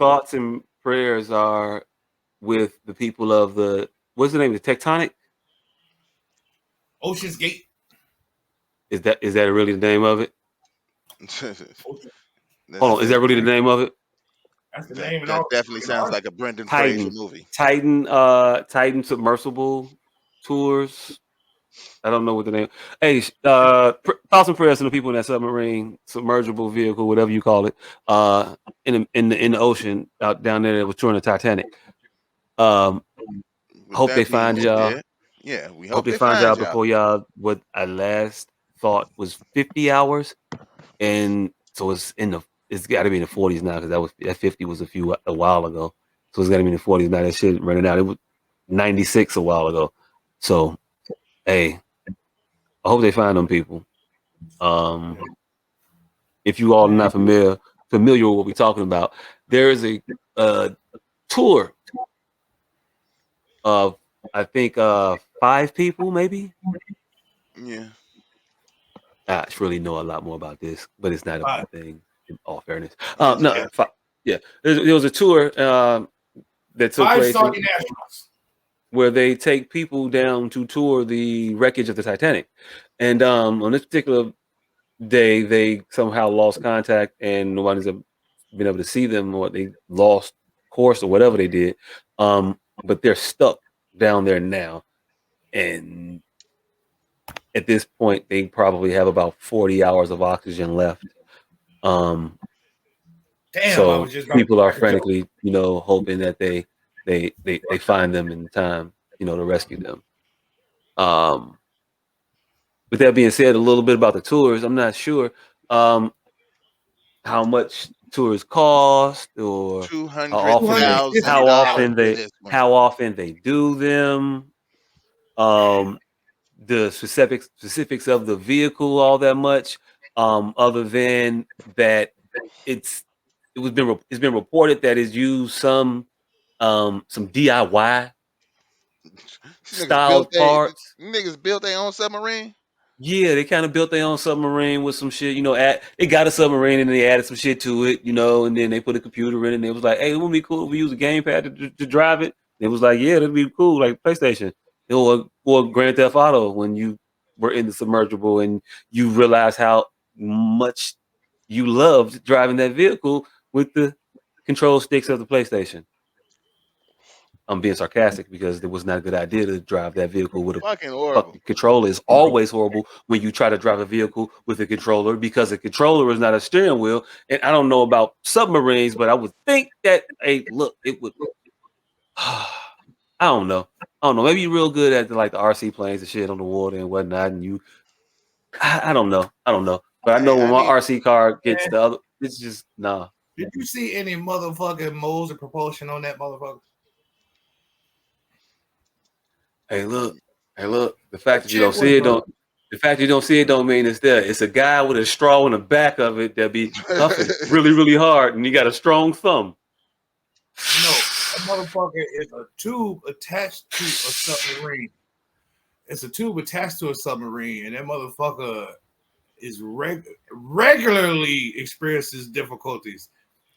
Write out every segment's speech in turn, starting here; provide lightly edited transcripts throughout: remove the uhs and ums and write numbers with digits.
thoughts and prayers are with the people of the what's the name of the Tectonic? Ocean's Gate. Is that really the name of it? Hold on, is that really the name of it? That's the name. That definitely sounds like a Brendan Fraser movie. Titan Submersible Tours. I don't know what the name. Hey, thoughts and prayers to the people in that submarine, submergible vehicle, whatever you call it, in the ocean out down there that was touring the Titanic. Hope they find y'all. Yeah, we hope they find y'all before y'all. What I last thought was 50 hours, and so it's got to be in the 40s now because that 50 was a while ago. So it's got to be in the 40s now. That shit running out. It was 96 a while ago. So, hey, I hope they find them people. If you all are not familiar with what we're talking about, there is a tour of I think 5 people maybe. Yeah. I really know a lot more about this, but it's not a bad thing. In all fairness, Yeah. There was a tour that took place where they take people down to tour the wreckage of the Titanic, and on this particular day, they somehow lost contact, and nobody's been able to see them, or they lost course, or whatever they did. But they're stuck down there now, and at this point, they probably have about 40 hours of oxygen left. So people are frantically, hoping that they find them in time, to rescue them. With that being said, a little bit about the tours. I'm not sure how much tours cost or how often they do them. The specifics of the vehicle all that much, other than that it's been reported that it's used some DIY style parts. Niggas built their own submarine. Yeah, they kind of built their own submarine with some shit, they got a submarine and they added some shit to it, and then they put a computer in it and it was like, hey, it would be cool if we use a gamepad to drive it. And it was like, yeah, that'd be cool, like PlayStation or Grand Theft Auto when you were in the submergible and you realize how much you loved driving that vehicle with the control sticks of the PlayStation. I'm being sarcastic because it was not a good idea to drive that vehicle with a fucking controller. It's always horrible when you try to drive a vehicle with a controller because a controller is not a steering wheel. And I don't know about submarines, but I would think that, hey, look, it would. I don't know. Maybe you're real good at the RC planes and shit on the water and whatnot. And I don't know. But I know when my RC car gets the other, it's just nah. Did you see any motherfucking modes of propulsion on that motherfucker? Hey, look. The fact that you don't see it don't mean it's there. It's a guy with a straw in the back of it that be puffing really, really hard, and you got a strong thumb. No, that motherfucker is a tube attached to a submarine. It's a tube attached to a submarine, and that motherfucker is regularly experiences difficulties.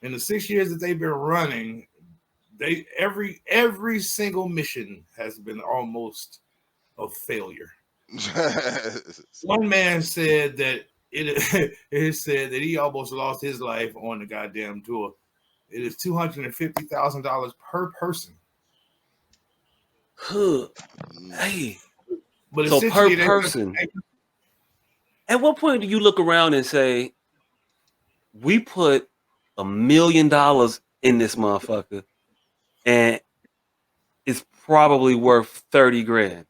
In the 6 years that they've been running, every single mission has been almost a failure. One man said that it said that he almost lost his life on the goddamn tour. It is $250,000 per person. Hey, but so per person. At what point do you look around and say, we put $1 million in this motherfucker, and it's probably worth 30 grand?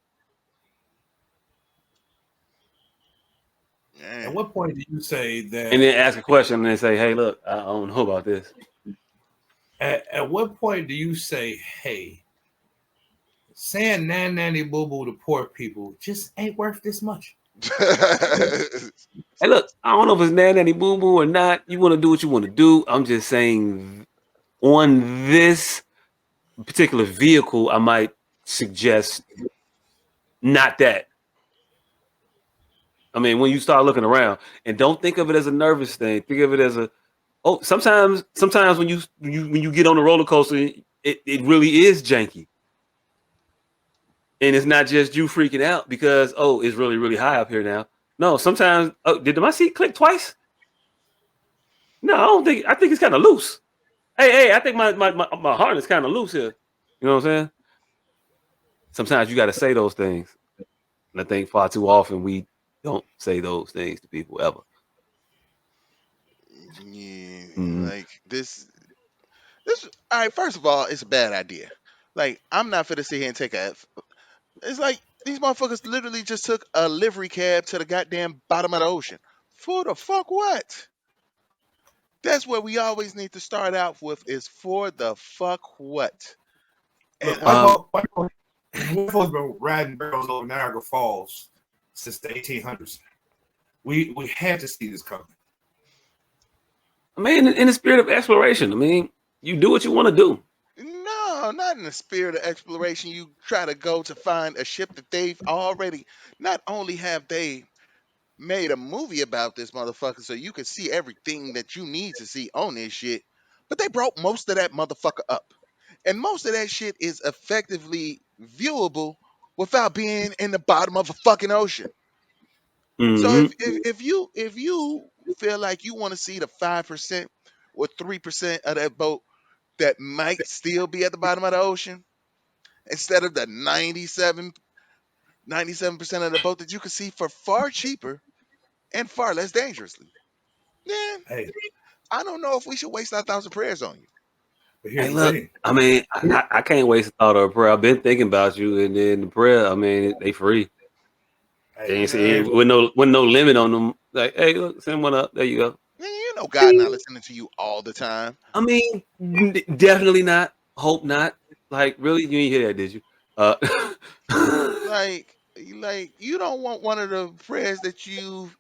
At what point do you say that? And then ask a question and then say, hey, look, I don't know about this. At what point do you say, hey, saying nanny boo boo to poor people just ain't worth this much? Hey, look, I don't know if it's nanny boo boo or not. You want to do what you want to do. I'm just saying on this particular vehicle, I might suggest not that. I mean, when you start looking around, and don't think of it as a nervous thing. Think of it as Oh, sometimes when you get on the roller coaster, it really is janky. And it's not just you freaking out because it's really, really high up here now. No, sometimes did my seat click twice? No, I don't think I think it's kind of loose. Hey, I think my heart is kind of loose here. You know what I'm saying? Sometimes you gotta say those things. And I think far too often we don't say those things to people ever. Yeah, Mm-hmm. like this. All right, first of all, it's a bad idea. Like, I'm not finna sit here and take a. It's like these motherfuckers literally just took a livery cab to the goddamn bottom of the ocean. For the fuck what? That's where we always need to start out with is for the fuck what? And Look, Um, white folks been riding barrels over Niagara Falls since the 1800s. We had to see this coming. I mean, in the spirit of exploration, I mean, you do what you want to do. no, not in the spirit of exploration. You try to go to find a ship that they've already. Not only have they made a movie about this motherfucker, so you can see everything that you need to see on this shit, but they brought most of that motherfucker up, and most of that shit is effectively viewable without being in the bottom of a fucking ocean. So Mm-hmm. if you feel like you want to see the 5% or 3% of that boat that might still be at the bottom of the ocean instead of the 97% of the boat that you can see for far cheaper and far less dangerously, then Hey, I don't know if we should waste our thousand prayers on you. but Hey, here's the look, thing. I mean, I can't waste a thought of a prayer. I've been thinking about you, and then the prayer, I mean, they free. They Hey, ain't hey, see with no limit on them. Like, hey, look, send one up. There you go. Man, you know God not listening to you all the time. I mean, definitely not. Hope not. Like, really, you didn't hear that, did you? Uh, Like you don't want one of the prayers that you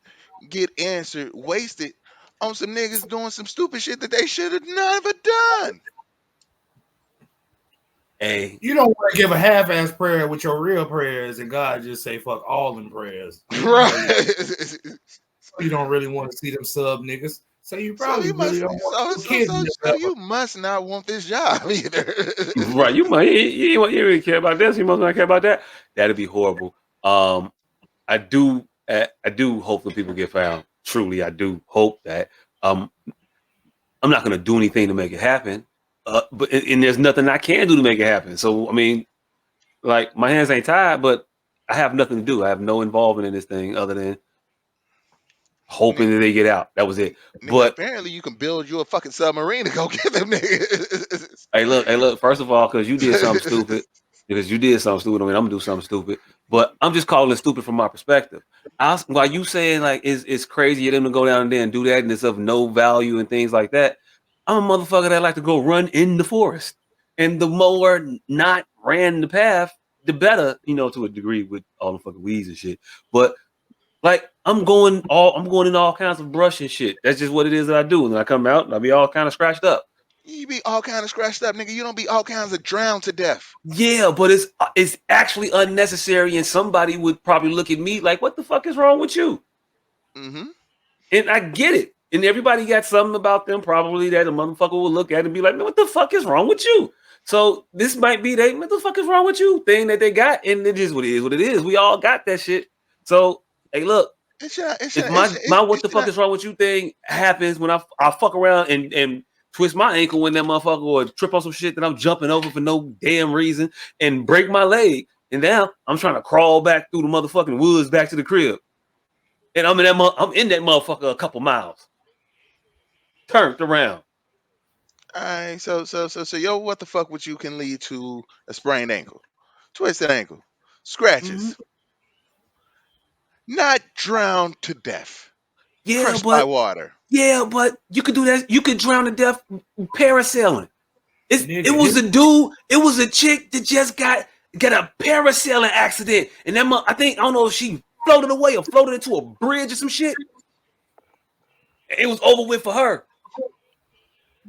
get answered wasted on some niggas doing some stupid shit that they should have never done. hey, you don't want to give a half-ass prayer with your real prayers, and God just say fuck all them prayers. Right. You don't really want to see them sub niggas. So you So probably you really must don't want so no so kids in so your so belly. you must not want this job either. right? You really care about this. You must not care about that. That'd be horrible. I do hope that people get found. Truly, I do hope that. Um, I'm not going to do anything to make it happen. But and there's nothing I can do to make it happen. So I mean, like my hands ain't tied, but I have nothing to do. I have no involvement in this thing other than hoping that they get out. That was it. Nigga, But apparently you can build you a fucking submarine to go get them niggas. hey, look. First of all, because you did something stupid, because you did something stupid. I mean, I'm gonna do something stupid, but I'm just calling it stupid from my perspective. While you saying like it's crazy of them to go down there and do that, and it's of no value and things like that. I'm a motherfucker that like to go run in the forest, and the more not ran the path, the better. You know, to a degree with all the fucking weeds and shit. But like I'm going in all kinds of brush and shit. That's just what it is that I do. And I come out and I be all kind of scratched up. You be all kind of scratched up, nigga. You don't be all kinds of drowned to death. Yeah, but it's actually unnecessary, and somebody would probably look at me like, "What the fuck is wrong with you?" Mm-hmm. And I get it. And everybody got something about them probably that a motherfucker will look at and be like, "Man, what the fuck is wrong with you?" So this might be what the fuck is wrong with you thing that they got, and it is what it is. What it is. We all got that shit. So hey, look. It should, it If should, it my should, my it what the should fuck not. is wrong with you thing happens when I fuck around and twist my ankle when that motherfucker or trip on some shit that I'm jumping over for no damn reason and break my leg, and now I'm trying to crawl back through the motherfucking woods back to the crib, and I'm in that motherfucker a couple miles turned around. All right, so yo, what the fuck with you can lead to a sprained ankle, twisted ankle, Mm-hmm. scratches, not drowned to death, Yeah, crushed by but water. you could do that. You could drown to death parasailing. It Nigga, was a dude. It was a chick that just got a parasailing accident, and I think I don't know if she floated away or floated into a bridge or some shit. It was over with for her.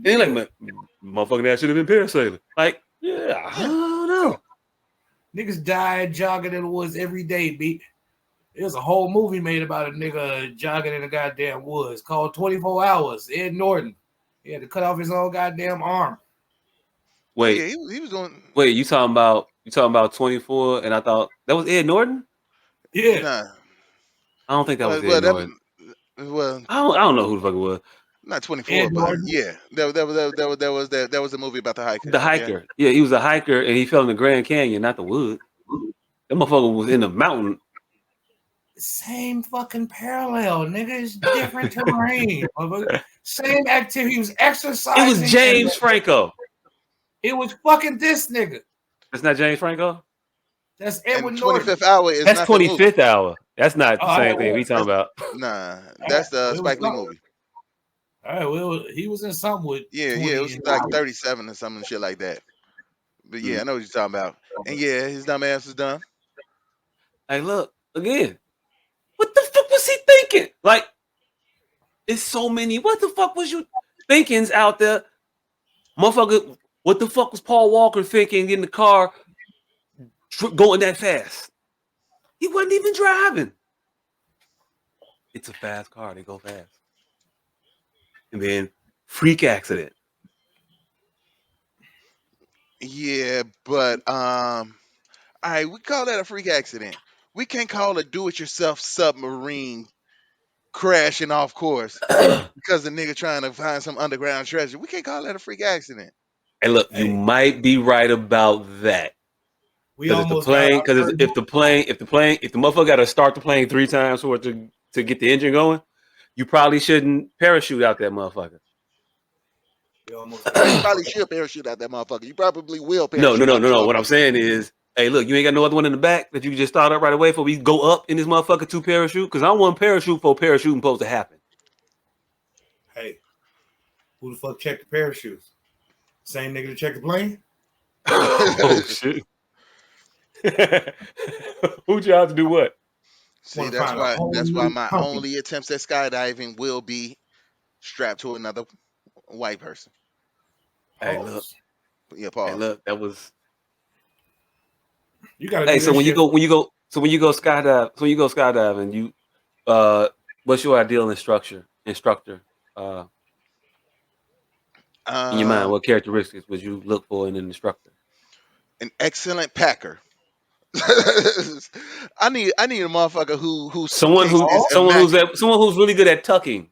And you're like, nigga, motherfucking ass should have been parasailing. Like, yeah, I Yeah, don't know. niggas die jogging in the woods every day, beat. There's a whole movie made about a nigga jogging in the goddamn woods called 24 Hours, Ed Norton. He had to cut off his own goddamn arm. Oh yeah, Wait, he was doing. wait, you talking about 24? And I thought that was Ed Norton. Yeah. Nah. I don't think that was Well, Ed Norton. well, I don't know who the fuck it was. not 24, Ed but Norton. yeah, that was a movie about the hiker. The Yeah. hiker. Yeah, he was a hiker and he fell in the Grand Canyon, not the woods. That motherfucker was in the mountain. Same fucking parallel, nigga. It's different terrain. Same activity. He was exercising. It was James Franco. It was fucking this nigga. That's not James Franco? That's And Edward Norton. 25th Hour is That's not the movie. 25th Hour. That's not the All same right, thing we talking about. Nah, that's the it was Spike Lee something. movie. All right, well, he was in something with Yeah, 20 it was like 37 or something shit like that. But yeah, I know what you're talking about. And yeah, his dumb ass is done. Hey, look, again, what the fuck was he thinking? Like, it's so many. What the fuck was you thinkings out there? Motherfucker, what the fuck was Paul Walker thinking in the car going that fast? He wasn't even driving. It's a fast car. They go fast. And then freak accident. Yeah, but all right, we call that a freak accident. We can't call a do-it-yourself submarine crashing off course because the nigga trying to find some underground treasure. We can't call that a freak accident. And look, you Hey. might be right about that. We Because if the almost got plane, because if the motherfucker got to start the plane 3 times for it to get the engine going, you probably shouldn't parachute out that motherfucker. we almost Now, you got probably should parachute out that motherfucker. You probably will No. parachute out that What I'm motherfucker. saying is, hey, look, you ain't got no other one in the back that you can just start up right away before we go up in this motherfucker to parachute. Because I want parachute for parachuting supposed to happen. Hey, who the fuck checked the parachutes? Same nigga that checked the plane? Oh shit. Who'd y'all have to do what? See, Wanna that's find a why whole my new company. only attempts at skydiving will be strapped to another white person. Hey, look. Pause. Yeah, Hey, pause. look. That was. You gotta Hey, do so that when you shit. go skydiving, you what's your ideal instructor? In your mind, Um, what characteristics would you look for in an instructor? an excellent packer. I need a motherfucker whose Someone suitcase who is immaculate. someone who's really good at tucking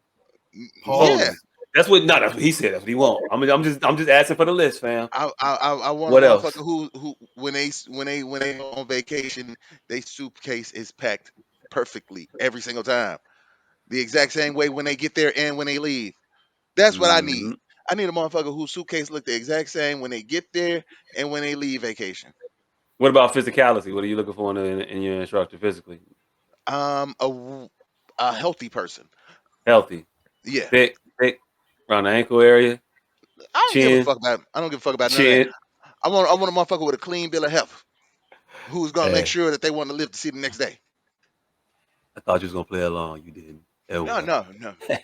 Pause. Yeah, hoses. That's what no, that's what he said. That's what he want. I'm just asking for the list, fam. I want a What else? motherfucker who when they go on vacation, their suitcase is packed perfectly every single time, the exact same way when they get there and when they leave. That's what I need. Mhm. I need a motherfucker whose suitcase look the exact same when they get there and when they leave vacation. What about physicality? What are you looking for in your instructor physically? A healthy person. Healthy, Yeah, thick, around the ankle area, I don't give a chin, fuck about. I don't give a fuck about none of that. chin. I want a motherfucker with a clean bill of health who's gonna make Hey, sure that they want to live to see the next day. I thought you was gonna play along. You didn't. Oh No, well. no, no, no.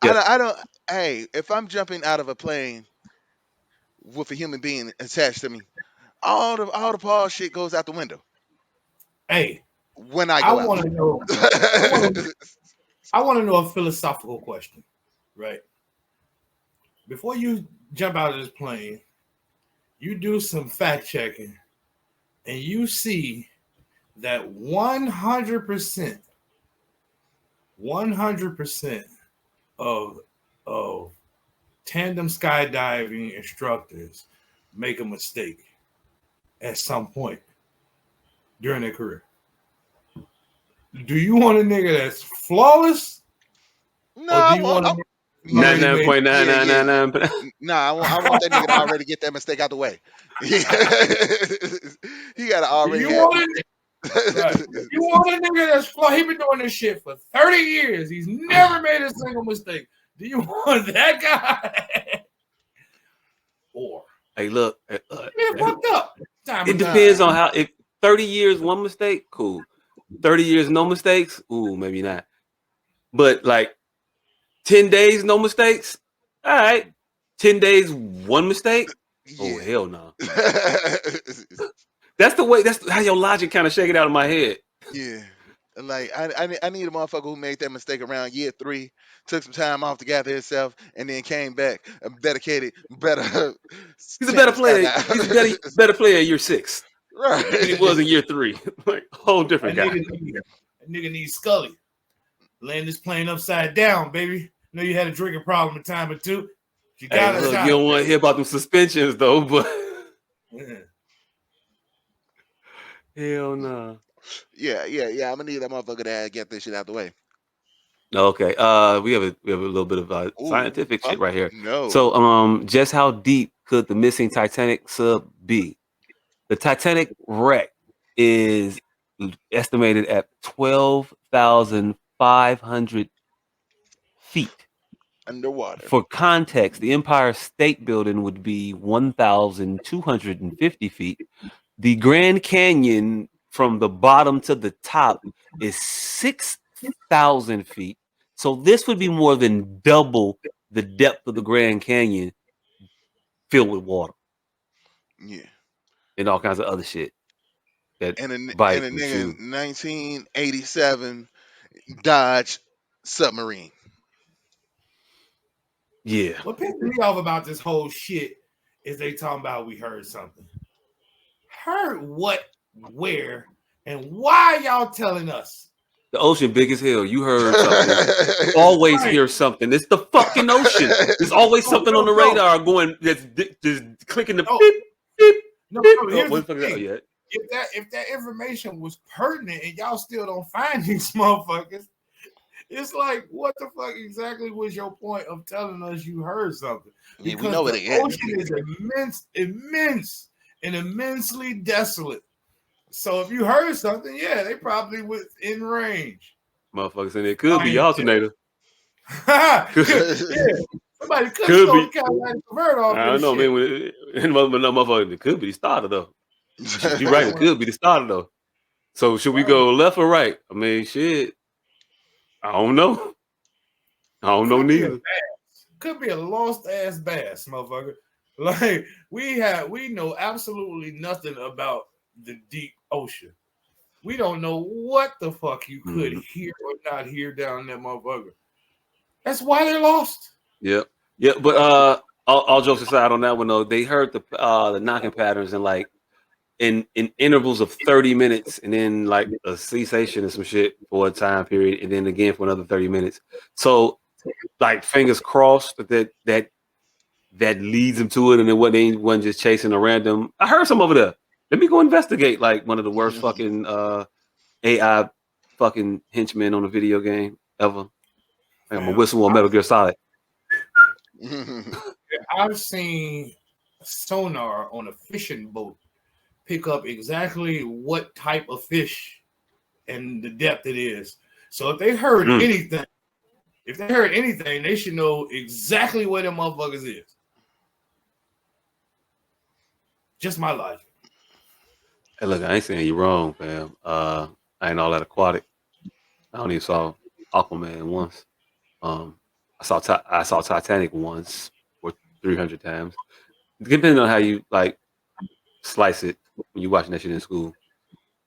Yeah. I don't. Hey, if I'm jumping out of a plane with a human being attached to me, all the Paul shit goes out the window Hey, when I I go out. wanna know I wanna know a philosophical question, right? Before you jump out of this plane, you do some fact checking and you see that 100% of tandem skydiving instructors make a mistake at some point during their career. Do you want a nigga that's flawless, No, or do you want a nigga that's yeah, already made? yeah, yeah. 99.999. No, I want that nigga to already get that mistake out the way. he got to Do already you have. want a right? You want a nigga that's flawed? He been doing this shit for 30 years. He's never made a single mistake. Do you want that guy? Or Hey, look. get fucked up. Time It to time. depends on how. If 30 years one mistake, cool. 30 years no mistakes, ooh, maybe not. But like 10 days no mistakes, all right. 10 days one mistake, oh Yeah. hell no. That's the way. That's how your logic kind of shake it out of my head. Yeah. Like I need a motherfucker who made that mistake around year 3, took some time off to gather himself, and then came back dedicated, better. He's a Check better this out player. now. He's a better player in year 6 than he was Right. in year 3. Like whole different guy. That nigga needs Scully. Land this plane upside down, baby. Know you had a drinking problem a time or two. You Hey, got us look, out. you don't want to hear about them suspensions though, but Yeah. hell no. Yeah. I'm gonna need that motherfucker to get this shit out the way. Okay. We have a little bit of Ooh, scientific shit fuck right here. no. So, just how deep could the missing Titanic sub be? The Titanic wreck is estimated at 12,500 feet. Underwater. For context, the Empire State Building would be 1,250 feet. The Grand Canyon from the bottom to the top is 6,000 feet. So this would be more than double the depth of the Grand Canyon filled with water Yeah. and all kinds of other shit that And bite a and nigga chew. in 1987 Dodge submarine. Yeah. What pissed me off about this whole shit is they talking about we heard something. Heard what, where, and why y'all telling us? The ocean big as hell. You heard something. Always Right. hear something. It's the fucking ocean. There's always something on the radar going that's just clicking the beep, beep, No, beep. here's What the the fuck is that? Oh, thing. yeah. If that information was pertinent and y'all still don't find these motherfuckers, it's like, what the fuck exactly was your point of telling us you heard something? Yeah, we Because know where the they at. ocean is immense, and immensely desolate. So if you heard something, yeah, they probably was in range. Motherfuckers saying it could be the alternator. Yeah, somebody could Could stole be. the Carolina convert off I don't this know, shit. man. Motherfucker, it could be the starter though. You're right. It could be the starter though. So should we go left or right? I mean, shit. I don't know. I don't know Could be a neither. bass. Could be a lost ass bass, motherfucker. Like we know absolutely nothing about the deep ocean. We don't know what the fuck you could hear or not hear down that motherfucker. That's why they're lost. Yep. Yeah, but all jokes aside on that one though, they heard the knocking patterns in like in intervals of 30 minutes and then like a cessation and some shit for a time period and then again for another 30 minutes. So like fingers crossed that leads them to it and they wasn't just chasing a random. I heard some over there. Let me go investigate like one of the worst fucking AI fucking henchmen on a video game ever. I'm gonna whistle on Metal Gear Solid. I've seen sonar on a fishing boat pick up exactly what type of fish and the depth it is. So if they heard anything, they should know exactly where them motherfuckers is. Just my logic. Hey, look, I ain't saying you're wrong, fam. I ain't all that aquatic. I only saw Aquaman once. I saw Titanic once or 300 times, depending on how you like slice it when you watching that shit in school.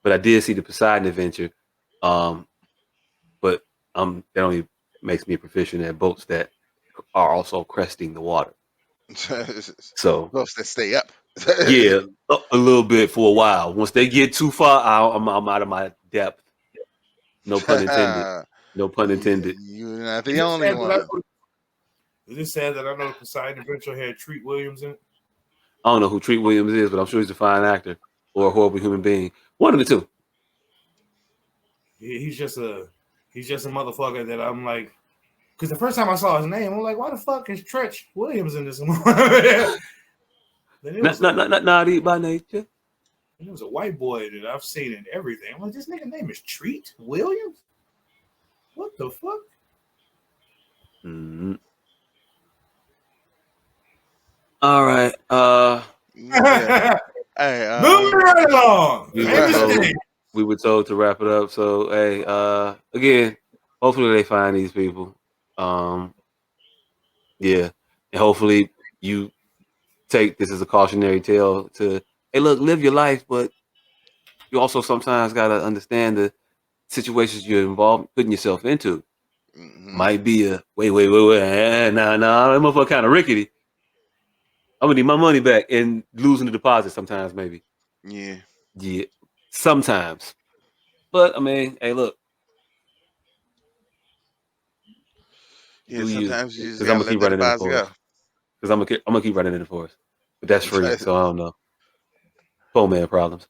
But I did see the Poseidon Adventure. But that only makes me proficient at boats that are also cresting the water. So Boats that stay up. yeah, a little bit for a while. Once they get too far, I'm out of my depth. No pun intended. No pun intended. You're not the only one. Is it sad that I know Poseidon Adventure had Treat Williams in it? I don't know who Treat Williams is, but I'm sure he's a fine actor or a horrible human being. One of the two. He's just a motherfucker that I'm like, because the first time I saw his name, I'm like, why the fuck is Tretch Williams in this? Not naughty by nature. It was a white boy that I've seen in everything. I'm like, this nigga name is Treat Williams? What the fuck? Mm-hmm. All right. Yeah. Hey, moving right along. We were told to wrap it up. So hey, again, hopefully they find these people. Yeah, and hopefully you take this as a cautionary tale to, hey, look, live your life, but you also sometimes gotta understand situations you're involved putting yourself into Hmm. might be a wait, nah, that motherfucker kind of rickety. I'm gonna need my money back and losing the deposit sometimes, maybe. Yeah. Yeah, sometimes. But I mean, hey, look, Yeah. do you? Sometimes you just Because I'm gotta gonna let keep that running in the deposit go. forest. Because I'm gonna keep running in the forest. But that's free, so I don't know. Poor man problems.